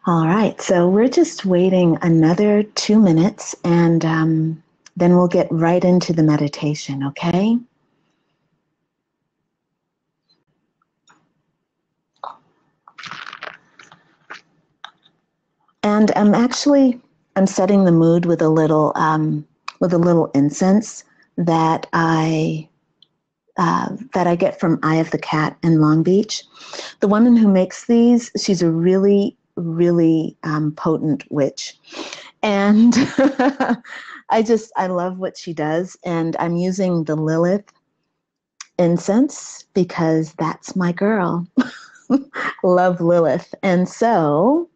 All right, so we're just waiting another 2 minutes and then we'll get right into the meditation, okay? And I'm setting the mood with a little incense that I get from Eye of the Cat in Long Beach. The woman who makes these, she's a really, really potent witch. And I love what she does. And I'm using the Lilith incense because that's my girl. Love Lilith. And so,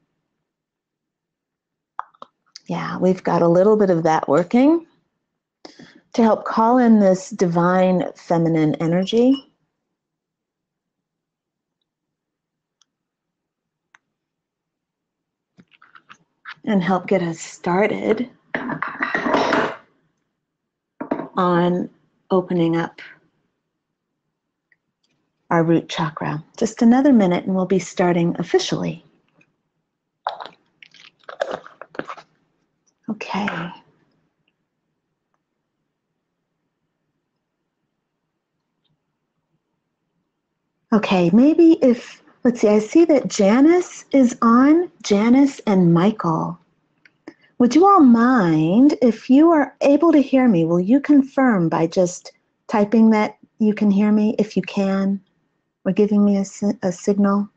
yeah, we've got a little bit of that working to help call in this divine feminine energy. And help get us started on opening up our root chakra. Just another minute and we'll be starting officially. Okay. Okay, maybe let's see, I see that Janice is on, Janice and Michael. Would you all mind, if you are able to hear me, will you confirm by just typing that you can hear me, if you can, or giving me a signal?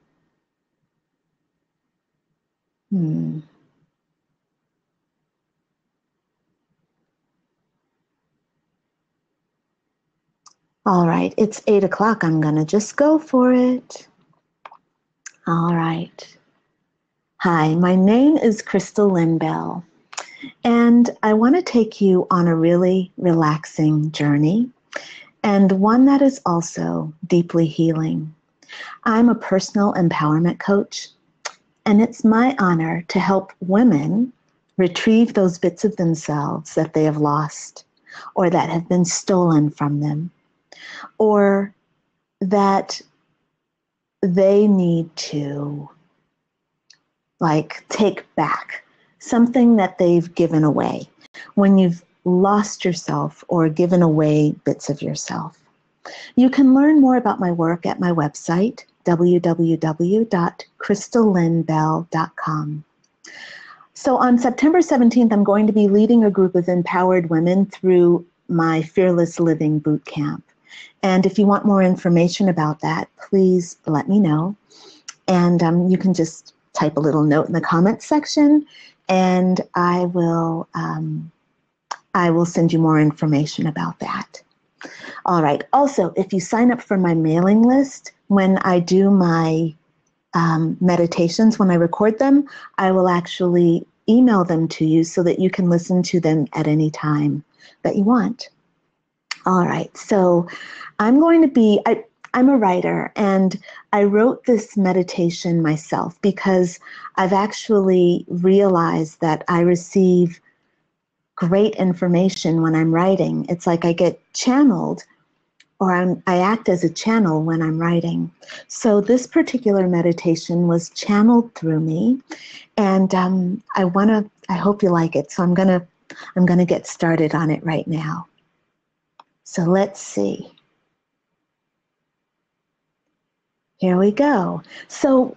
All right, it's 8 o'clock. I'm going to just go for it. All right. Hi, my name is Crystal Lynn Bell, and I want to take you on a really relaxing journey, and one that is also deeply healing. I'm a personal empowerment coach, and it's my honor to help women retrieve those bits of themselves that they have lost or that have been stolen from them, or that they need to take back something that they've given away when you've lost yourself or given away bits of yourself. You can learn more about my work at my website, www.crystallynnbell.com. So on September 17th, I'm going to be leading a group of empowered women through my Fearless Living Boot Camp. And if you want more information about that, please let me know. And you can just type a little note in the comments section, and I will send you more information about that. All right. Also, if you sign up for my mailing list, when I do my meditations, when I record them, I will actually email them to you so that you can listen to them at any time that you want. All right. So I'm a writer, and I wrote this meditation myself because I've actually realized that I receive great information when I'm writing. It's like I get channeled, or I act as a channel when I'm writing. So this particular meditation was channeled through me, and I hope you like it. So I'm gonna get started on it right now. So let's see. Here we go. So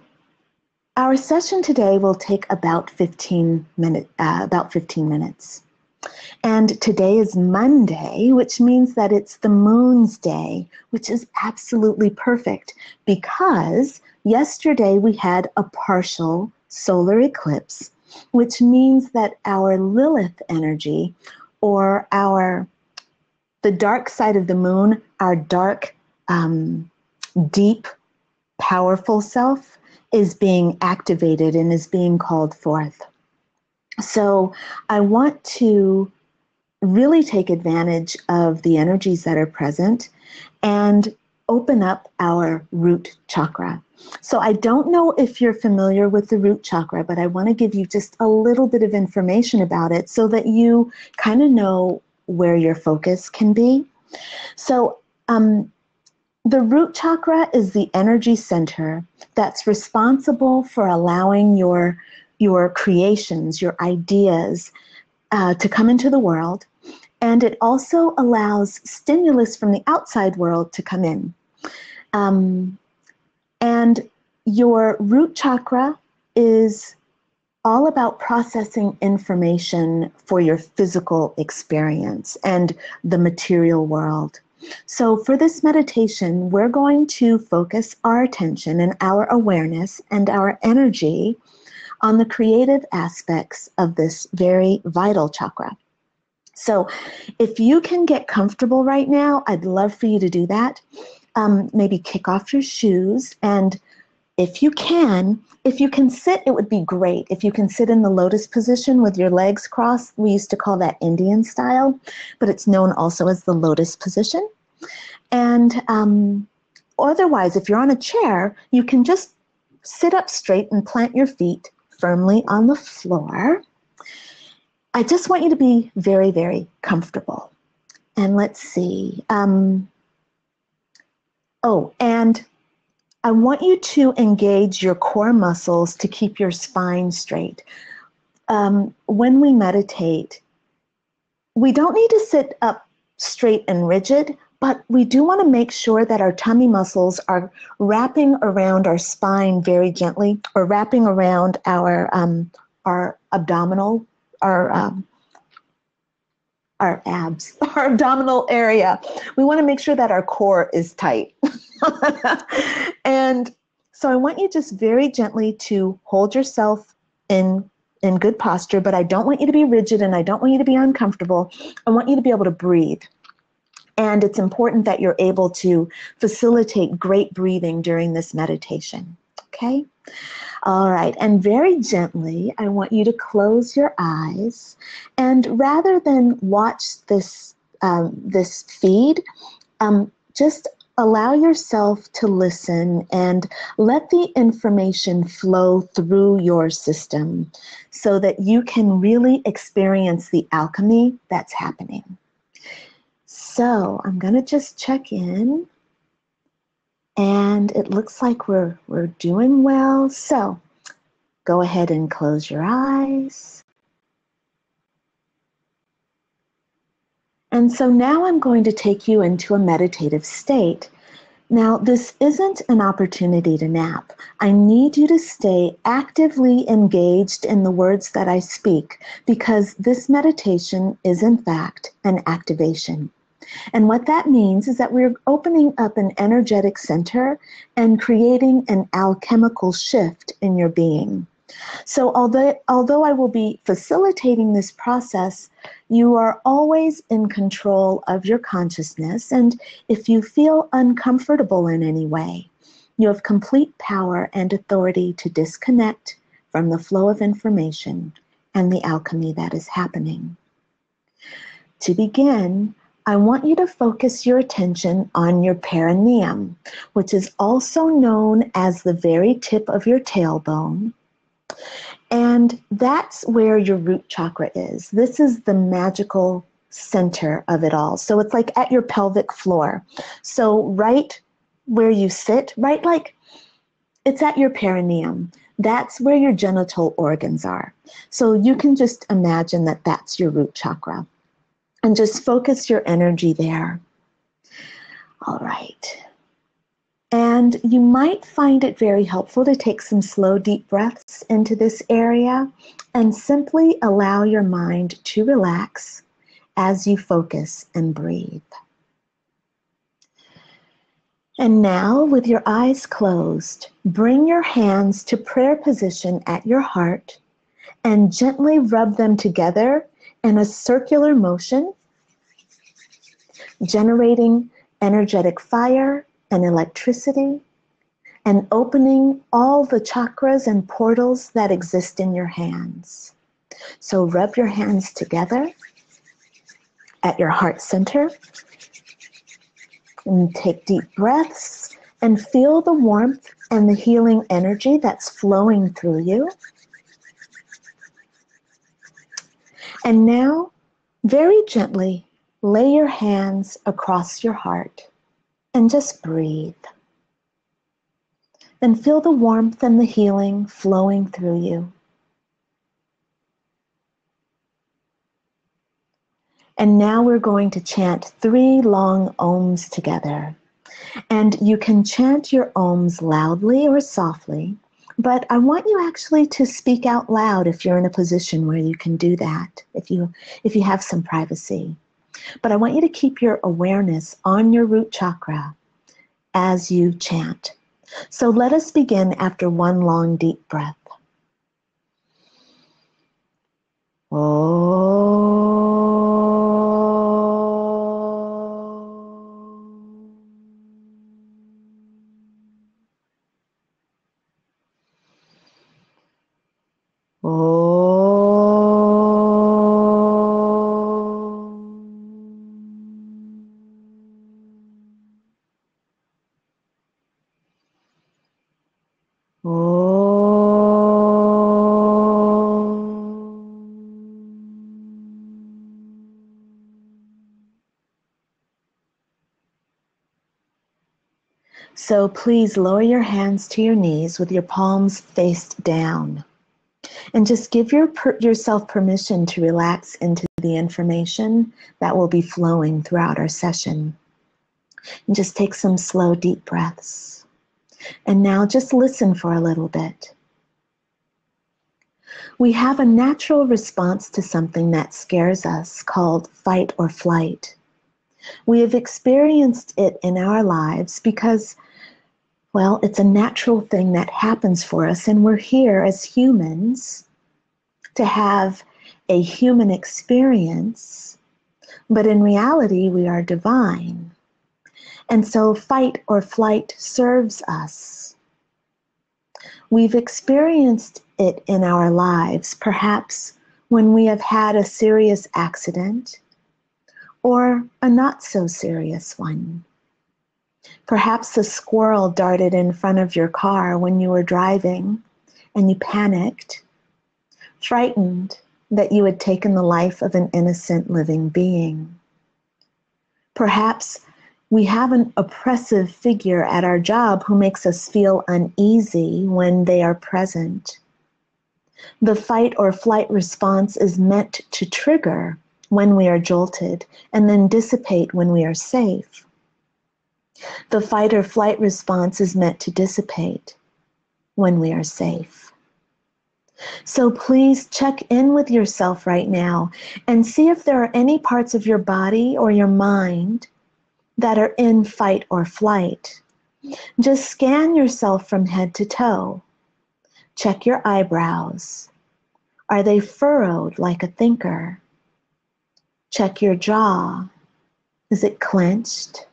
our session today will take about 15 minutes. And today is Monday, which means that it's the moon's day, which is absolutely perfect because yesterday we had a partial solar eclipse, which means that our Lilith energy, or the dark side of the moon, our dark, deep, powerful self, is being activated and is being called forth. So I want to really take advantage of the energies that are present and open up our root chakra. So I don't know if you're familiar with the root chakra, but I want to give you just a little bit of information about it so that you kind of know where your focus can be. So the root chakra is the energy center that's responsible for allowing your your creations, your ideas to come into the world. And it also allows stimulus from the outside world to come in. And your root chakra is all about processing information for your physical experience and the material world. So for this meditation, we're going to focus our attention and our awareness and our energy on the creative aspects of this very vital chakra. So if you can get comfortable right now, I'd love for you to do that. Maybe kick off your shoes, and if you can sit, it would be great. If you can sit in the lotus position with your legs crossed, we used to call that Indian style, but it's known also as the lotus position. And otherwise, if you're on a chair, you can just sit up straight and plant your feet firmly on the floor. I just want you to be very, very comfortable. And let's see. And I want you to engage your core muscles to keep your spine straight. When we meditate, we don't need to sit up straight and rigid, but we do want to make sure that our tummy muscles are wrapping around our spine very gently, or wrapping around our abdominal, our abs, our abdominal area. We want to make sure that our core is tight. And so I want you just very gently to hold yourself in good posture, but I don't want you to be rigid and I don't want you to be uncomfortable. I want you to be able to breathe. And it's important that you're able to facilitate great breathing during this meditation. Okay? All right, and very gently, I want you to close your eyes, and rather than watch this feed, just allow yourself to listen and let the information flow through your system so that you can really experience the alchemy that's happening. So I'm going to just check in. And it looks like we're doing well. So go ahead and close your eyes. And so now I'm going to take you into a meditative state. Now, this isn't an opportunity to nap. I need you to stay actively engaged in the words that I speak, because this meditation is in fact an activation. And what that means is that we're opening up an energetic center and creating an alchemical shift in your being. So although I will be facilitating this process, you are always in control of your consciousness. And if you feel uncomfortable in any way, you have complete power and authority to disconnect from the flow of information and the alchemy that is happening. To begin, I want you to focus your attention on your perineum, which is also known as the very tip of your tailbone. And that's where your root chakra is. This is the magical center of it all. So it's like at your pelvic floor. So right where you sit, right, like it's at your perineum. That's where your genital organs are. So you can just imagine that that's your root chakra. And just focus your energy there. All right. And you might find it very helpful to take some slow, deep breaths into this area and simply allow your mind to relax as you focus and breathe. And now, with your eyes closed, bring your hands to prayer position at your heart and gently rub them together in a circular motion, generating energetic fire and electricity, and opening all the chakras and portals that exist in your hands. So rub your hands together at your heart center, and take deep breaths and feel the warmth and the healing energy that's flowing through you. And now, very gently, lay your hands across your heart and just breathe. Then feel the warmth and the healing flowing through you. And now we're going to chant 3 long ohms together. And you can chant your ohms loudly or softly, but I want you actually to speak out loud if you're in a position where you can do that, if you have some privacy. But I want you to keep your awareness on your root chakra as you chant. So let us begin after one long deep breath. So please lower your hands to your knees with your palms faced down. And just give yourself permission to relax into the information that will be flowing throughout our session. And just take some slow, deep breaths. And now just listen for a little bit. We have a natural response to something that scares us called fight or flight. We have experienced it in our lives because, well, it's a natural thing that happens for us, and we're here as humans to have a human experience, but in reality, we are divine. And so fight or flight serves us. We've experienced it in our lives, perhaps when we have had a serious accident or a not so serious one. Perhaps a squirrel darted in front of your car when you were driving and you panicked, frightened that you had taken the life of an innocent living being. Perhaps we have an oppressive figure at our job who makes us feel uneasy when they are present. The fight or flight response is meant to trigger when we are jolted and then dissipate when we are safe. The fight or flight response is meant to dissipate when we are safe. So please check in with yourself right now and see if there are any parts of your body or your mind that are in fight or flight. Just scan yourself from head to toe. Check your eyebrows. Are they furrowed like a thinker? Check your jaw. Is it clenched?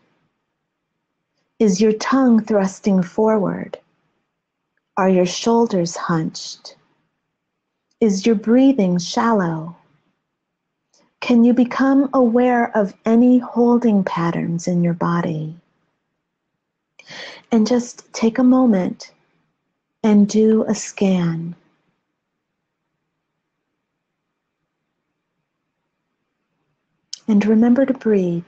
Is your tongue thrusting forward? Are your shoulders hunched? Is your breathing shallow? Can you become aware of any holding patterns in your body? And just take a moment and do a scan. And remember to breathe.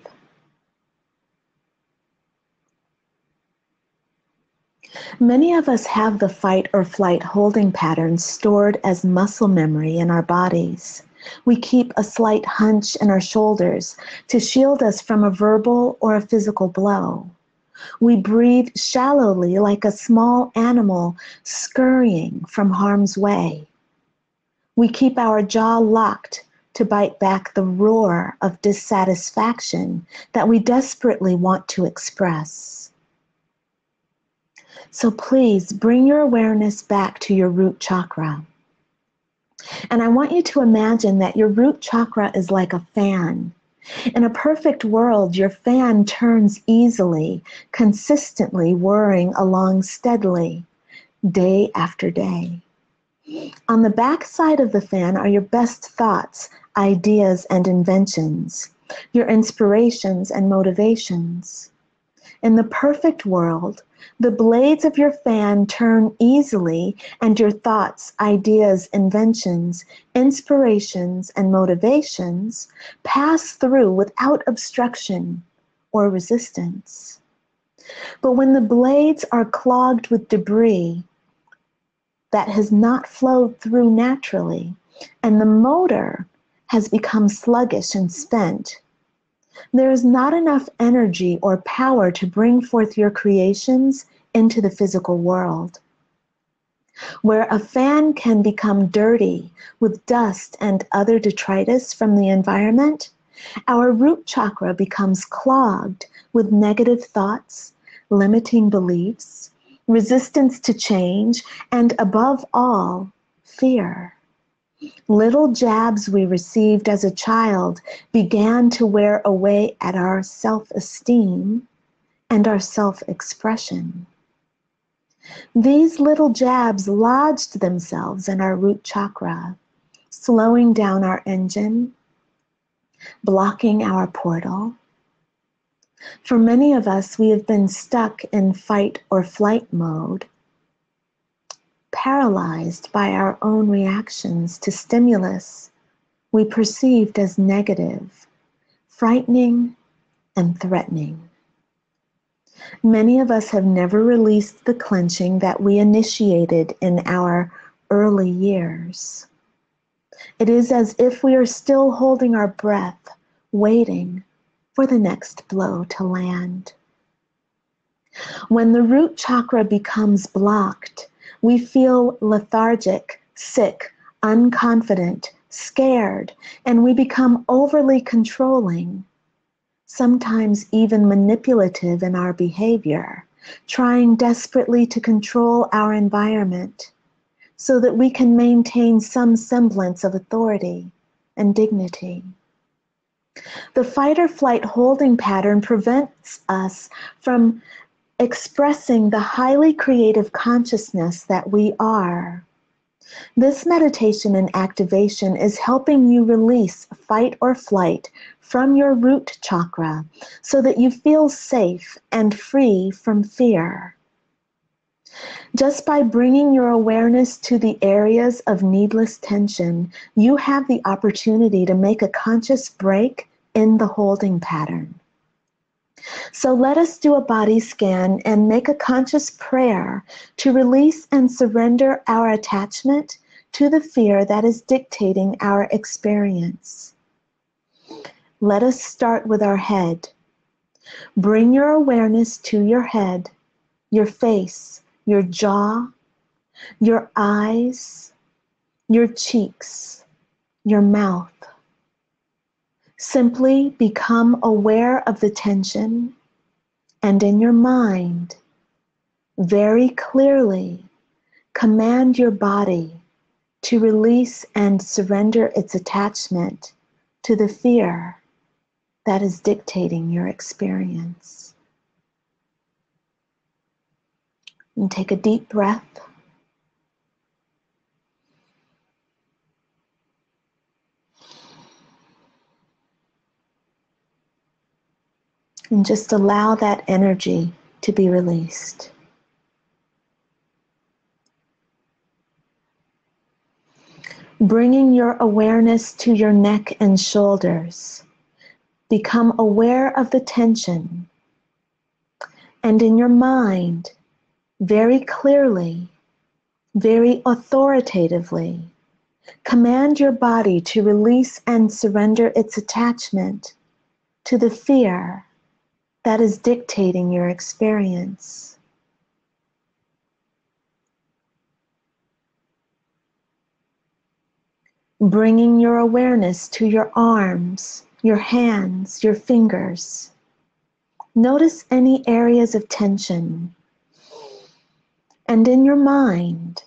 Many of us have the fight or flight holding patterns stored as muscle memory in our bodies. We keep a slight hunch in our shoulders to shield us from a verbal or a physical blow. We breathe shallowly like a small animal scurrying from harm's way. We keep our jaw locked to bite back the roar of dissatisfaction that we desperately want to express. So please bring your awareness back to your root chakra. And I want you to imagine that your root chakra is like a fan. In a perfect world, your fan turns easily, consistently whirring along steadily, day after day. On the back side of the fan are your best thoughts, ideas, and inventions, your inspirations and motivations. In the perfect world, the blades of your fan turn easily, and your thoughts, ideas, inventions, inspirations, and motivations pass through without obstruction or resistance. But when the blades are clogged with debris that has not flowed through naturally, and the motor has become sluggish and spent, there is not enough energy or power to bring forth your creations into the physical world. Where a fan can become dirty with dust and other detritus from the environment, our root chakra becomes clogged with negative thoughts, limiting beliefs, resistance to change, and above all, fear. Little jabs we received as a child began to wear away at our self-esteem and our self-expression. These little jabs lodged themselves in our root chakra, slowing down our engine, blocking our portal. For many of us, we have been stuck in fight or flight mode, paralyzed by our own reactions to stimulus we perceived as negative, frightening, and threatening. Many of us have never released the clenching that we initiated in our early years. It is as if we are still holding our breath, waiting for the next blow to land. When the root chakra becomes blocked, we feel lethargic, sick, unconfident, scared, and we become overly controlling, sometimes even manipulative in our behavior, trying desperately to control our environment so that we can maintain some semblance of authority and dignity. The fight or flight holding pattern prevents us from expressing the highly creative consciousness that we are. This meditation and activation is helping you release fight or flight from your root chakra so that you feel safe and free from fear. Just by bringing your awareness to the areas of needless tension, you have the opportunity to make a conscious break in the holding pattern. So let us do a body scan and make a conscious prayer to release and surrender our attachment to the fear that is dictating our experience. Let us start with our head. Bring your awareness to your head, your face, your jaw, your eyes, your cheeks, your mouth. Simply become aware of the tension, and in your mind, very clearly command your body to release and surrender its attachment to the fear that is dictating your experience. And take a deep breath. And just allow that energy to be released. Bringing your awareness to your neck and shoulders, become aware of the tension. And in your mind, very clearly, very authoritatively, command your body to release and surrender its attachment to the fear that is dictating your experience. Bringing your awareness to your arms, your hands, your fingers. Notice any areas of tension. And in your mind,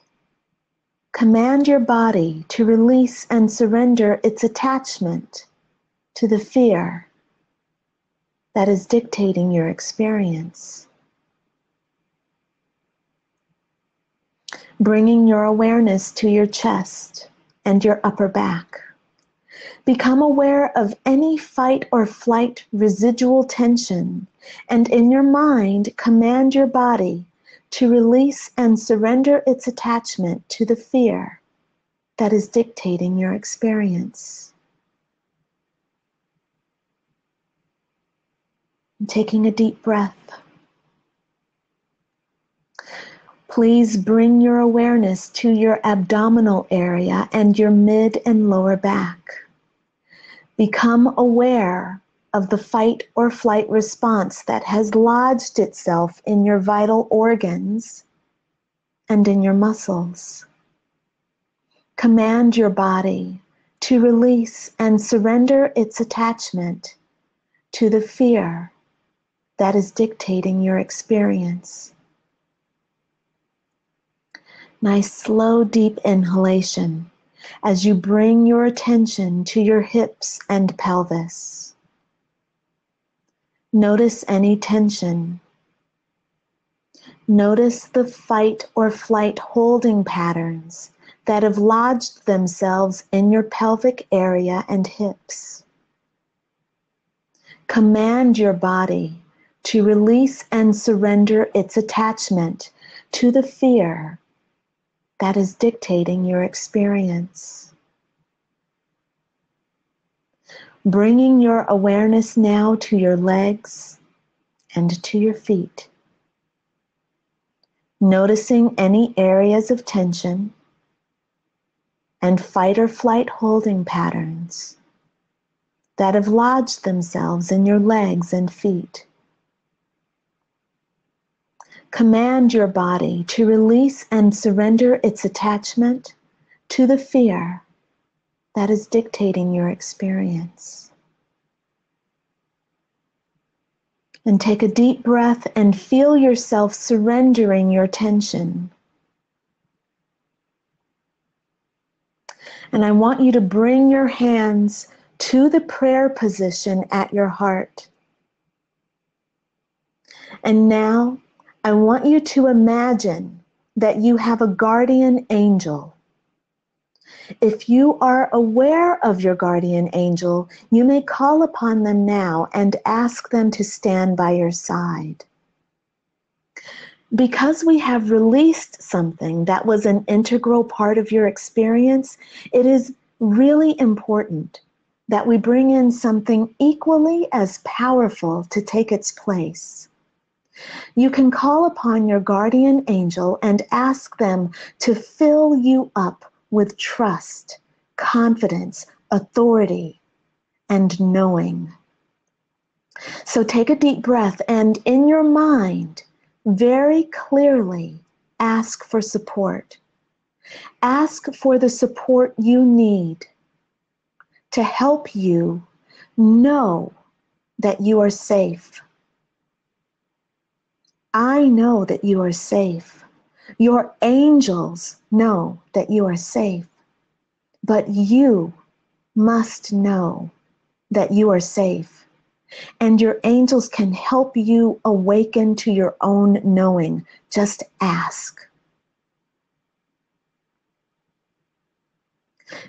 command your body to release and surrender its attachment to the fear that is dictating your experience. Bringing your awareness to your chest and your upper back. Become aware of any fight or flight residual tension, and in your mind, command your body to release and surrender its attachment to the fear that is dictating your experience. Taking a deep breath. Please bring your awareness to your abdominal area and your mid and lower back. Become aware of the fight or flight response that has lodged itself in your vital organs and in your muscles. Command your body to release and surrender its attachment to the fear that is dictating your experience. Nice, slow, deep inhalation as you bring your attention to your hips and pelvis. Notice any tension. Notice the fight or flight holding patterns that have lodged themselves in your pelvic area and hips. Command your body to release and surrender its attachment to the fear that is dictating your experience. Bringing your awareness now to your legs and to your feet. Noticing any areas of tension and fight or flight holding patterns that have lodged themselves in your legs and feet. Command your body to release and surrender its attachment to the fear that is dictating your experience. And take a deep breath and feel yourself surrendering your tension. And I want you to bring your hands to the prayer position at your heart. And now I want you to imagine that you have a guardian angel. If you are aware of your guardian angel, you may call upon them now and ask them to stand by your side. Because we have released something that was an integral part of your experience, it is really important that we bring in something equally as powerful to take its place. You can call upon your guardian angel and ask them to fill you up with trust, confidence, authority, and knowing. So take a deep breath and in your mind, very clearly ask for support. Ask for the support you need to help you know that you are safe. I know that you are safe. Your angels know that you are safe. But you must know that you are safe. And your angels can help you awaken to your own knowing. Just ask.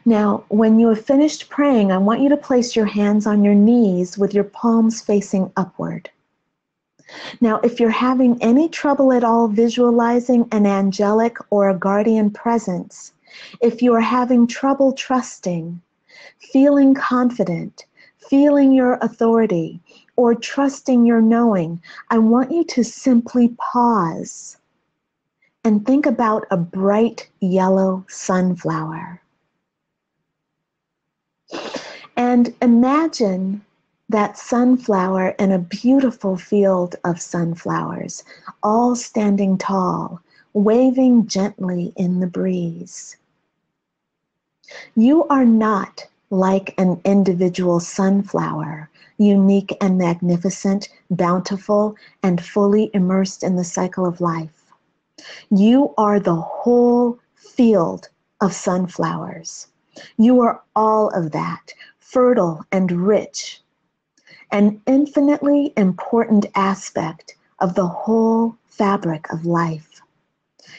Now, when you have finished praying, I want you to place your hands on your knees with your palms facing upward. Now, if you're having any trouble at all visualizing an angelic or a guardian presence, if you are having trouble trusting, feeling confident, feeling your authority, or trusting your knowing, I want you to simply pause and think about a bright yellow sunflower. And imagine that sunflower in a beautiful field of sunflowers, all standing tall, waving gently in the breeze. You are not like an individual sunflower, unique and magnificent, bountiful, and fully immersed in the cycle of life. You are the whole field of sunflowers. You are all of that, fertile and rich, an infinitely important aspect of the whole fabric of life.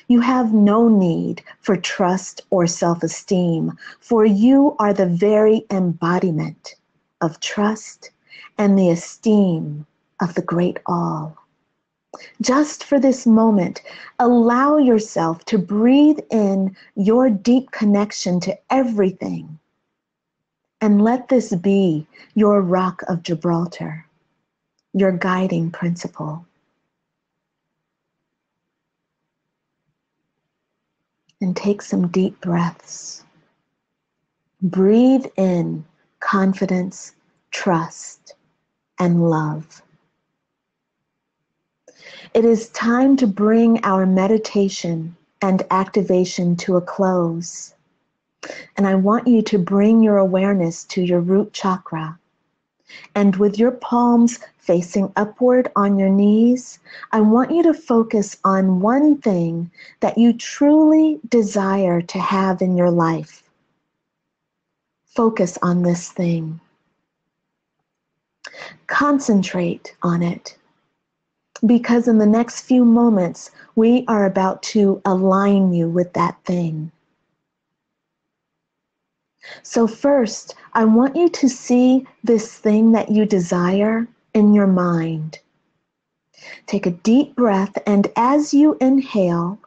You have no need for trust or self-esteem, for you are the very embodiment of trust and the esteem of the great all. Just for this moment, allow yourself to breathe in your deep connection to everything, and let this be your rock of Gibraltar, your guiding principle. And take some deep breaths. Breathe in confidence, trust, and love. It is time to bring our meditation and activation to a close. And I want you to bring your awareness to your root chakra. And with your palms facing upward on your knees, I want you to focus on one thing that you truly desire to have in your life. Focus on this thing. Concentrate on it. Because in the next few moments, we are about to align you with that thing. So first, I want you to see this thing that you desire in your mind. Take a deep breath, and as you inhale,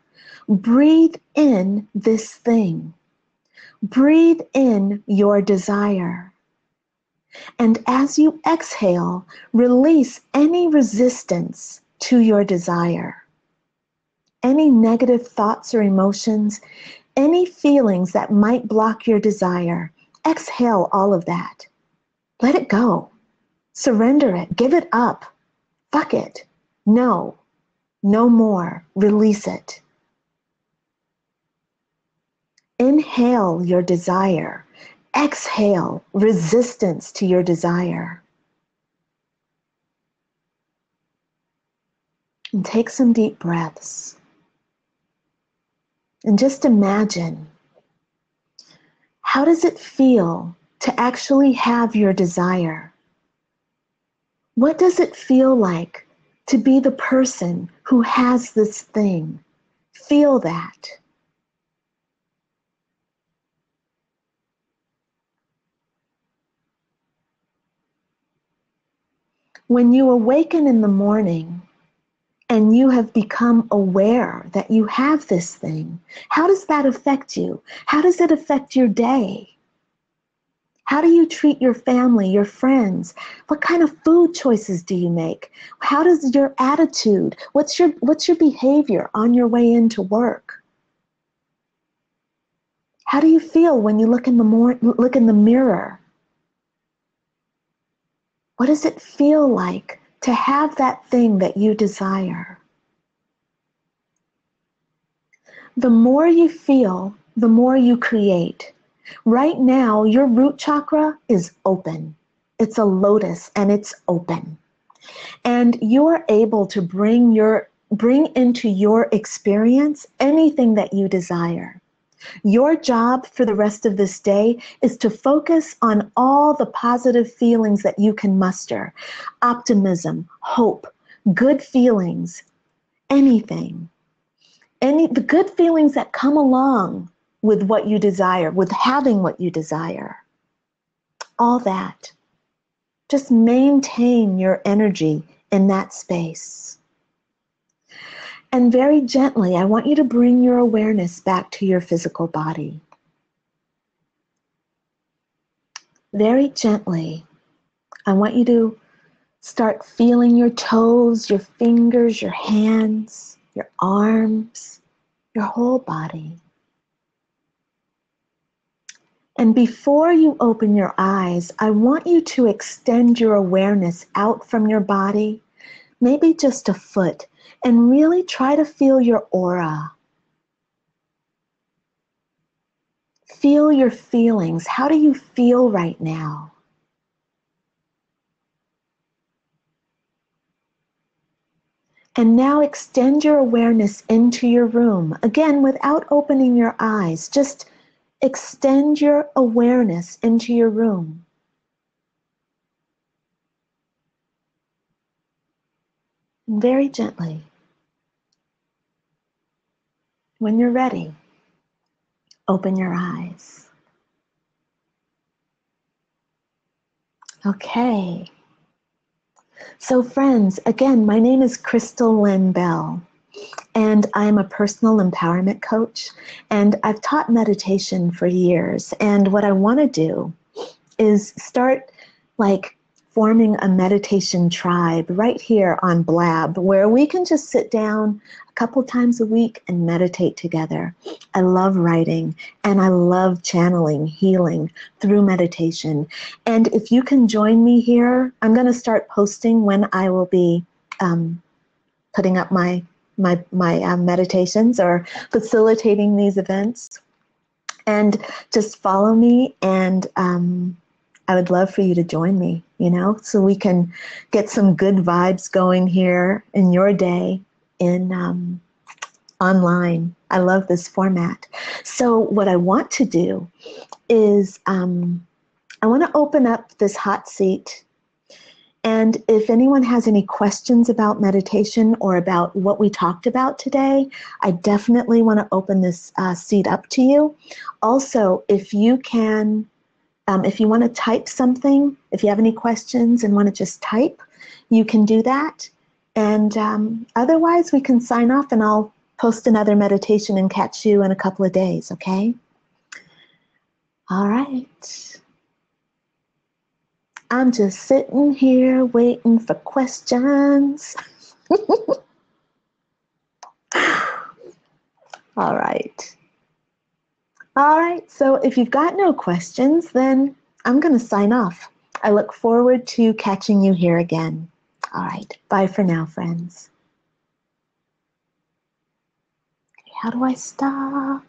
breathe in this thing. Breathe in your desire. And as you exhale, release any resistance to your desire. Any negative thoughts or emotions, any feelings that might block your desire, exhale all of that. Let it go. Surrender it. Give it up. Fuck it. No. No more. Release it. Inhale your desire. Exhale resistance to your desire. And take some deep breaths. And just imagine, how does it feel to actually have your desire? What does it feel like to be the person who has this thing? Feel that. When you awaken in the morning and you have become aware that you have this thing, how does that affect you? How does it affect your day? How do you treat your family, your friends? What kind of food choices do you make? How does your attitude, what's your behavior on your way into work? How do you feel when you look in the mirror? What does it feel like to have that thing that you desire? The more you feel, the more you create. Right now, your root chakra is open. It's a lotus and it's open. And you're able to bring into your experience anything that you desire. Your job for the rest of this day is to focus on all the positive feelings that you can muster. Optimism, hope, good feelings, anything. The good feelings that come along with what you desire, with having what you desire. All that. Just maintain your energy in that space. And very gently, I want you to bring your awareness back to your physical body. Very gently, I want you to start feeling your toes, your fingers, your hands, your arms, your whole body. And before you open your eyes, I want you to extend your awareness out from your body, maybe just a foot, and really try to feel your aura. Feel your feelings. How do you feel right now? And now extend your awareness into your room. Again, without opening your eyes, just extend your awareness into your room. And very gently, when you're ready, open your eyes. Okay. So friends, again, my name is Crystal Lynn Bell, and I'm a personal empowerment coach, and I've taught meditation for years. And what I want to do is start forming a meditation tribe right here on Blab, where we can just sit down a couple times a week and meditate together. I love writing and I love channeling, healing through meditation. And if you can join me here, I'm going to start posting when I will be putting up my meditations or facilitating these events. And just follow me, and I would love for you to join me, so we can get some good vibes going here in your day in online. I love this format. So what I want to do is I want to open up this hot seat. And if anyone has any questions about meditation or about what we talked about today, I definitely want to open this seat up to you. Also, if you can, if you want to type something, if you have any questions and want to just type, you can do that. And otherwise, we can sign off and I'll post another meditation and catch you in a couple of days, okay? All right. I'm just sitting here waiting for questions. All right. All right, so if you've got no questions, then I'm going to sign off. I look forward to catching you here again. All right, bye for now, friends. How do I stop?